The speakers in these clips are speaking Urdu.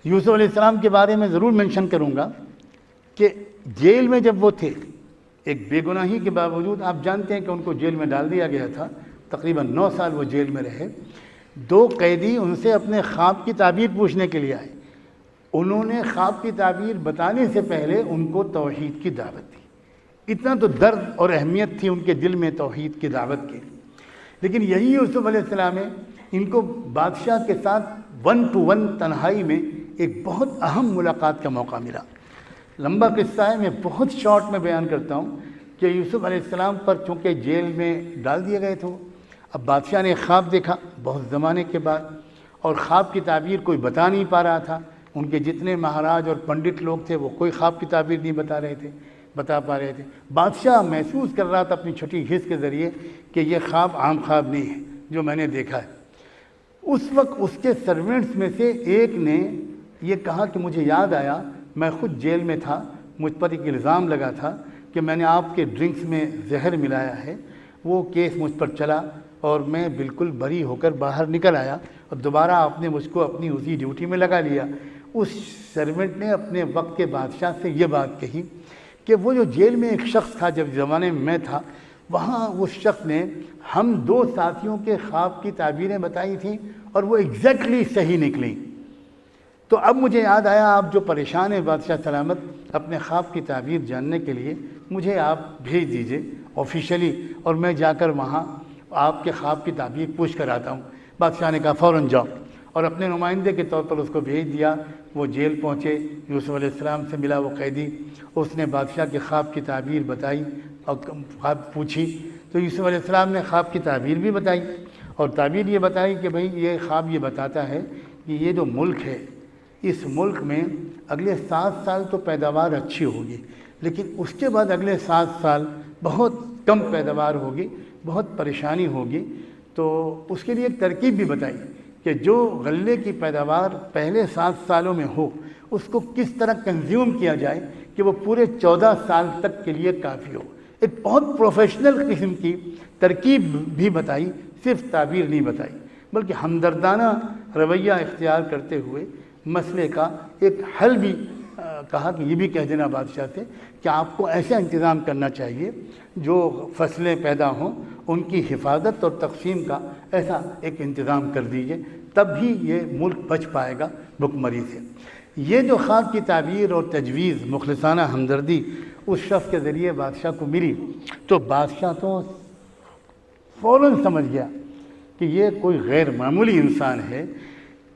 یوسف علیہ السلام کے بارے میں ضرور منشن کروں گا کہ جیل میں جب وہ تھے، ایک بے گناہی کے باوجود آپ جانتے ہیں کہ ان کو جیل میں ڈال دیا گیا تھا، تقریباً 9 سال وہ جیل میں رہے۔ 2 قیدی ان سے اپنے خواب کی تعبیر پوچھنے کے لیے آئے، انہوں نے خواب کی تعبیر بتانے سے پہلے ان کو توحید کی دعوت دی۔ اتنا تو درد اور اہمیت تھی ان کے دل میں توحید کی دعوت کی۔ لیکن یہی یوسف علیہ السلام ہے، ان کو بادشاہ کے ساتھ 1 to 1 تنہائی میں ایک بہت اہم ملاقات کا موقع ملا۔ لمبا قصہ ہے، میں بہت شارٹ میں بیان کرتا ہوں کہ یوسف علیہ السلام پر چونکہ جیل میں ڈال دیے گئے تھے، اب بادشاہ نے خواب دیکھا بہت زمانے کے بعد، اور خواب کی تعبیر کوئی بتا نہیں پا رہا تھا۔ ان کے جتنے مہاراج اور پنڈت لوگ تھے وہ کوئی خواب کی تعبیر نہیں بتا پا رہے تھے۔ بادشاہ محسوس کر رہا تھا اپنی چھٹی حس کے ذریعے کہ یہ خواب عام خواب نہیں ہے جو میں نے دیکھا ہے۔ اس وقت اس کے سرونٹس میں سے ایک نے یہ کہا کہ مجھے یاد آیا، میں خود جیل میں تھا، مجھ پر ایک الزام لگا تھا کہ میں نے آپ کے ڈرنکس میں زہر ملایا ہے۔ وہ کیس مجھ پر چلا اور میں بالکل بری ہو کر باہر نکل آیا، اور دوبارہ آپ نے مجھ کو اپنی اسی ڈیوٹی میں لگا لیا۔ اس سرونٹ نے اپنے وقت کے بادشاہ سے یہ بات کہی کہ وہ جو جیل میں ایک شخص تھا جب زمانے میں تھا، وہاں اس شخص نے ہم 2 ساتھیوں کے خواب کی تعبیریں بتائی تھیں اور وہ ایگزیکٹلی صحیح نکلیں۔ تو اب مجھے یاد آیا، آپ جو پریشان ہیں بادشاہ سلامت اپنے خواب کی تعبیر جاننے کے لیے، مجھے آپ بھیج دیجئے آفیشلی، اور میں جا کر وہاں آپ کے خواب کی تعبیر پوچھ کر آتا ہوں۔ بادشاہ نے کہا فوراً جاؤ، اور اپنے نمائندے کے طور پر اس کو بھیج دیا۔ وہ جیل پہنچے، یوسف علیہ السلام سے ملا وہ قیدی، اس نے بادشاہ کے خواب کی تعبیر بتائی اور خواب پوچھی، تو یوسف علیہ السلام نے خواب کی تعبیر بھی بتائی، اور تعبیر یہ بتائی کہ بھئی یہ خواب یہ بتاتا ہے کہ یہ جو ملک ہے، اس ملک میں اگلے 7 سال تو پیداوار اچھی ہوگی، لیکن اس کے بعد اگلے 7 سال بہت کم پیداوار ہوگی، بہت پریشانی ہوگی۔ تو اس کے لیے ایک ترکیب بھی بتائی کہ جو غلے کی پیداوار پہلے 7 سالوں میں ہو، اس کو کس طرح کنزیوم کیا جائے کہ وہ پورے 14 سال تک کے لیے کافی ہو۔ ایک بہت پروفیشنل قسم کی ترکیب بھی بتائی، صرف تعبیر نہیں بتائی، بلکہ ہمدردانہ رویہ اختیار کرتے ہوئے مسئلے کا ایک حل بھی کہا کہ یہ بھی کہہ دینا بادشاہ سے کہ آپ کو ایسا انتظام کرنا چاہیے جو فصلیں پیدا ہوں ان کی حفاظت اور تقسیم کا ایسا ایک انتظام کر دیجئے، تب ہی یہ ملک بچ پائے گا بھکمری سے۔ یہ جو خواب کی تعبیر اور تجویز، مخلصانہ ہمدردی اس شخص کے ذریعے بادشاہ کو ملی، تو بادشاہ تو فوراً سمجھ گیا کہ یہ کوئی غیر معمولی انسان ہے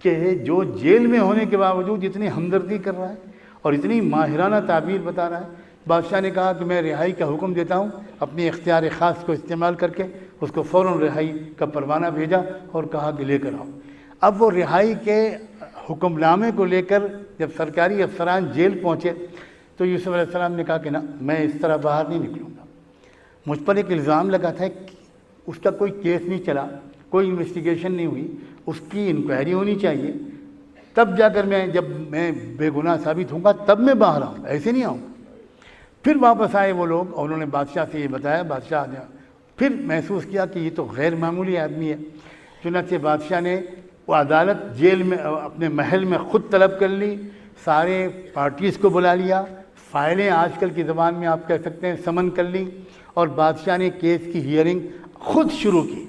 کہ جو جیل میں ہونے کے باوجود اتنی ہمدردی کر رہا ہے اور اتنی ماہرانہ تعبیر بتا رہا ہے۔ بادشاہ نے کہا کہ میں رہائی کا حکم دیتا ہوں، اپنی اختیار خاص کو استعمال کر کے اس کو فوراً رہائی کا پروانہ بھیجا اور کہا کہ لے کر آؤ۔ اب وہ رہائی کے حکم نامے کو لے کر جب سرکاری افسران جیل پہنچے تو یوسف علیہ السلام نے کہا کہ نہ، میں اس طرح باہر نہیں نکلوں گا، مجھ پر ایک الزام لگا تھا، اس کا کوئی کیس نہیں چلا، کوئی انویسٹیگیشن نہیں ہوئی، اس کی انکوائری ہونی چاہیے، تب جا کر جب میں بے گناہ ثابت ہوں گا تب میں باہر آؤں، ایسے نہیں آؤں۔ پھر واپس آئے وہ لوگ اور انہوں نے بادشاہ سے یہ بتایا۔ بادشاہ نے پھر محسوس کیا کہ یہ تو غیر معمولی آدمی ہے، چنانچہ بادشاہ نے وہ عدالت جیل میں اپنے محل میں خود طلب کر لی، سارے پارٹیز کو بلا لیا، فائلیں آج کل کی زبان میں آپ کہہ سکتے ہیں سمن کر لی، اور بادشاہ نے کیس کی ہیئرنگ خود شروع کی۔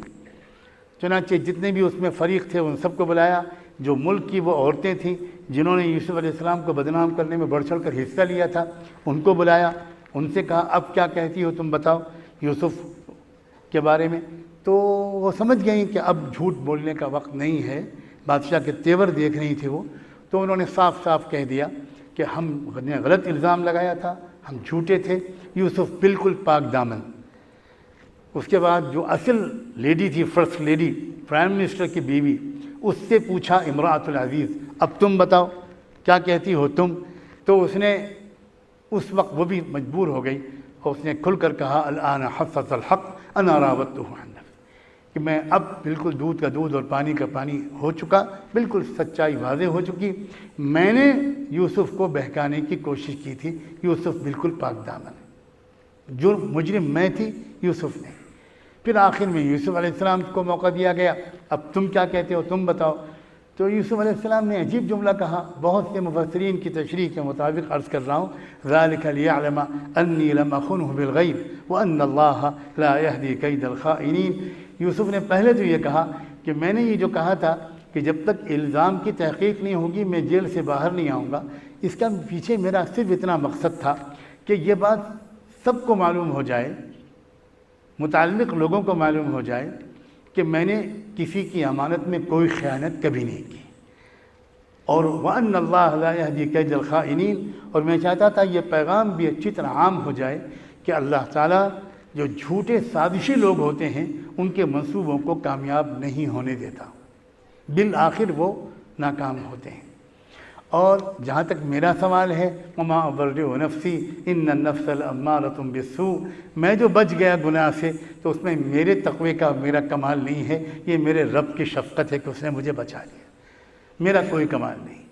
چنانچہ جتنے بھی اس میں فریق تھے ان سب کو بلایا، جو ملک کی وہ عورتیں تھیں جنہوں نے یوسف علیہ السلام کو بدنام کرنے میں بڑھ چڑھ کر حصہ لیا تھا، ان کو بلایا، ان سے کہا اب کیا کہتی ہو تم بتاؤ یوسف کے بارے میں۔ تو وہ سمجھ گئیں کہ اب جھوٹ بولنے کا وقت نہیں ہے، بادشاہ کے تیور دیکھ رہی تھی وہ، تو انہوں نے صاف صاف کہہ دیا کہ ہم نے غلط الزام لگایا تھا، ہم جھوٹے تھے، یوسف بالکل پاک دامن۔ اس کے بعد جو اصل لیڈی تھی، فرسٹ لیڈی، پرائم منسٹر کی بیوی، اس سے پوچھا امراۃ العزیز اب تم بتاؤ کیا کہتی ہو تم، تو اس نے اس وقت وہ بھی مجبور ہو گئی اور اس نے کھل کر کہا الآن حصص الحق انا راودتہ عن نفسہ، کہ میں اب بالکل دودھ کا دودھ اور پانی کا پانی ہو چکا، بالکل سچائی واضح ہو چکی، میں نے یوسف کو بہکانے کی کوشش کی تھی، یوسف بالکل پاک دامن ہے، جرم مجرم میں تھی، یوسف نے۔ پھر آخر میں یوسف علیہ السلام کو موقع دیا گیا اب تم کیا کہتے ہو تم بتاؤ، تو یوسف علیہ السلام نے عجیب جملہ کہا، بہت سے مفسرین کی تشریح کے مطابق عرض کر رہا ہوں، ذَلِكَ لِيَعْلَمَ أَنِّي لَمْ أَخُنْهُ بِالْغَيْبِ وَأَنَّ اللَّهَ لَا يَهْدِي كَيْدَ الْخَائِنِينَ۔ یوسف نے پہلے تو یہ کہا کہ میں نے یہ جو کہا تھا کہ جب تک الزام کی تحقیق نہیں ہوگی میں جیل سے باہر نہیں آؤں گا، اس کا پیچھے میرا صرف اتنا مقصد تھا کہ یہ بات سب کو معلوم ہو جائے، متعلق لوگوں کو معلوم ہو جائے کہ میں نے کسی کی امانت میں کوئی خیانت کبھی نہیں کی، اور وَأَنَّ اللَّهَ لَا يَهْدِي كَيْدَ الْخَائِنِينَ، اور میں چاہتا تھا یہ پیغام بھی اچھی طرح عام ہو جائے کہ اللہ تعالیٰ جو جھوٹے سازشی لوگ ہوتے ہیں ان کے منصوبوں کو کامیاب نہیں ہونے دیتا، بالآخر وہ ناکام ہوتے ہیں۔ اور جہاں تک میرا سوال ہے، وَمَا أُبَرِّئُ نَفْسِي إِنَّ النَّفْسَ لَأَمَّارَةٌ بِالسُّوءِ، میں جو بچ گیا گناہ سے تو اس میں میرے تقوی کا میرا کمال نہیں ہے، یہ میرے رب کی شفقت ہے کہ اس نے مجھے بچا لیا، میرا کوئی کمال نہیں۔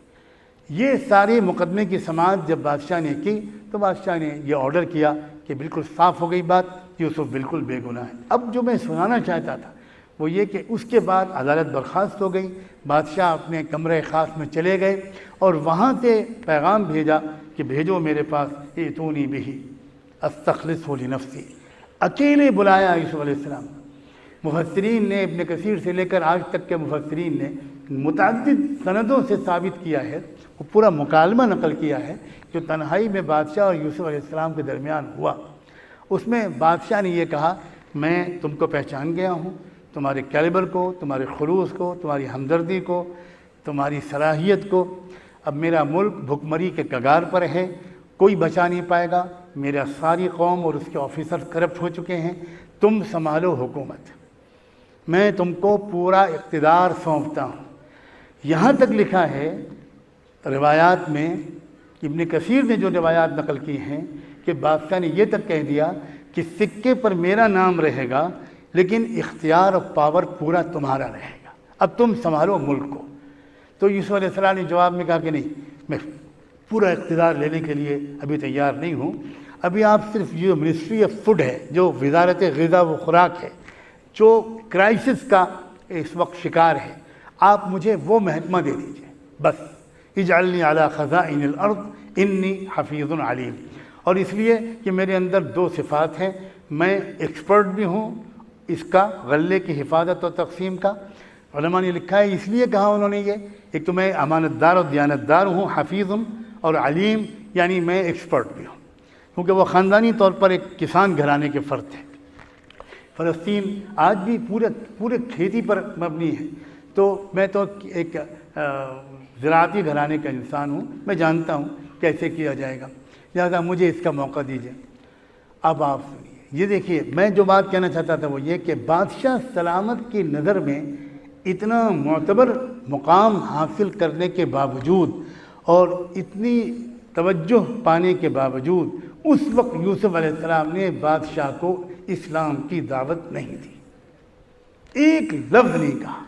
یہ سارے مقدمے کی سماعت جب بادشاہ نے کی تو بادشاہ نے یہ آرڈر کیا کہ بالکل صاف ہو گئی بات، یوسف بالکل بے گناہ ہے۔ اب جو میں سنانا چاہتا تھا وہ یہ کہ اس کے بعد عدالت برخاست ہو گئی، بادشاہ اپنے کمرے خاص میں چلے گئے اور وہاں سے پیغام بھیجا کہ بھیجو میرے پاس ایتونی بہ استخلصہ لنفسی، اکیلے بلایا یوسف علیہ السلام۔ مفسرین نے ابن کثیر سے لے کر آج تک کے مفسرین نے متعدد سندوں سے ثابت کیا ہے، وہ پورا مکالمہ نقل کیا ہے جو تنہائی میں بادشاہ اور یوسف علیہ السلام کے درمیان ہوا۔ اس میں بادشاہ نے یہ کہا، میں تم کو پہچان گیا ہوں، تمہارے کیلیبر کو، تمہارے خلوص کو، تمہاری ہمدردی کو، تمہاری صلاحیت کو۔ اب میرا ملک بھکمری کے کگار پر ہے، کوئی بچا نہیں پائے گا، میرا ساری قوم اور اس کے آفیسر کرپٹ ہو چکے ہیں، تم سنبھالو حکومت، میں تم کو پورا اقتدار سونپتا ہوں۔ یہاں تک لکھا ہے روایات میں، ابن کثیر نے جو روایات نقل کی ہیں کہ بادشاہ نے یہ تک کہہ دیا کہ سکے پر میرا نام رہے گا لیکن اختیار اور پاور پورا تمہارا رہے گا، اب تم سنبھالو ملک کو۔ تو یوسف علیہ السلام نے جواب میں کہا کہ نہیں، میں پورا اقتدار لینے کے لیے ابھی تیار نہیں ہوں، ابھی آپ صرف جو منسٹری آف فوڈ ہے، جو وزارت غذا و خوراک ہے، جو کرائسس کا اس وقت شکار ہے، آپ مجھے وہ محکمہ دے دیجئے بس، اجعلنی علی خزائن الارض انی حفیظ علیم۔ اور اس لیے کہ میرے اندر دو صفات ہیں، میں ایکسپرٹ بھی ہوں اس کا غلے کی حفاظت اور تقسیم کا۔ علماء نے لکھا ہے اس لیے کہا انہوں نے یہ، ایک تو میں امانت دار اور دیانت دار ہوں، حفیظ اور علیم، یعنی میں ایکسپرٹ بھی ہوں، کیونکہ وہ خاندانی طور پر ایک کسان گھرانے کے فرد تھے۔ فلسطین آج بھی پورے کھیتی پر مبنی ہے، تو میں تو ایک زراعتی گھرانے کا انسان ہوں، میں جانتا ہوں کیسے کیا جائے گا، لہذا مجھے اس کا موقع دیجیے۔ اب آپ سنیے، یہ دیکھیے میں جو بات کہنا چاہتا تھا وہ یہ کہ بادشاہ سلامت کی نظر میں اتنا معتبر مقام حاصل کرنے کے باوجود اور اتنی توجہ پانے کے باوجود اس وقت یوسف علیہ السلام نے بادشاہ کو اسلام کی دعوت نہیں دی، ایک لفظ نہیں کہا۔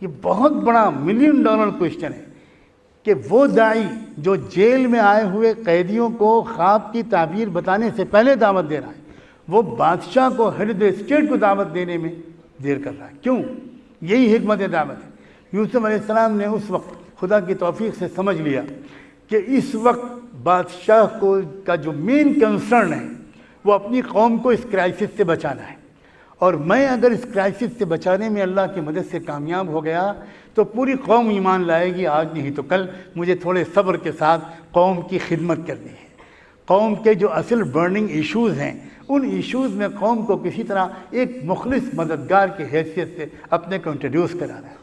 یہ بہت بڑا $1,000,000 کویشچن ہے کہ وہ داعی جو جیل میں آئے ہوئے قیدیوں کو خواب کی تعبیر بتانے سے پہلے دعوت دے رہا ہے، وہ بادشاہ کو ہیڈ آف اسٹیٹ کو دعوت دینے میں دیر کر رہا ہے۔ کیوں؟ یہی حکمت دعوت ہے۔ یوسف علیہ السلام نے اس وقت خدا کی توفیق سے سمجھ لیا کہ اس وقت بادشاہ کا جو مین کنسرن ہے وہ اپنی قوم کو اس کرائسس سے بچانا ہے، اور میں اگر اس کرائسس سے بچانے میں اللہ کی مدد سے کامیاب ہو گیا تو پوری قوم ایمان لائے گی، آج نہیں تو کل۔ مجھے تھوڑے صبر کے ساتھ قوم کی خدمت کرنی ہے، قوم کے جو اصل برننگ ایشوز ہیں ان ایشوز میں قوم کو کسی طرح ایک مخلص مددگار کی حیثیت سے اپنے کو انٹروڈیوس کرانا ہے۔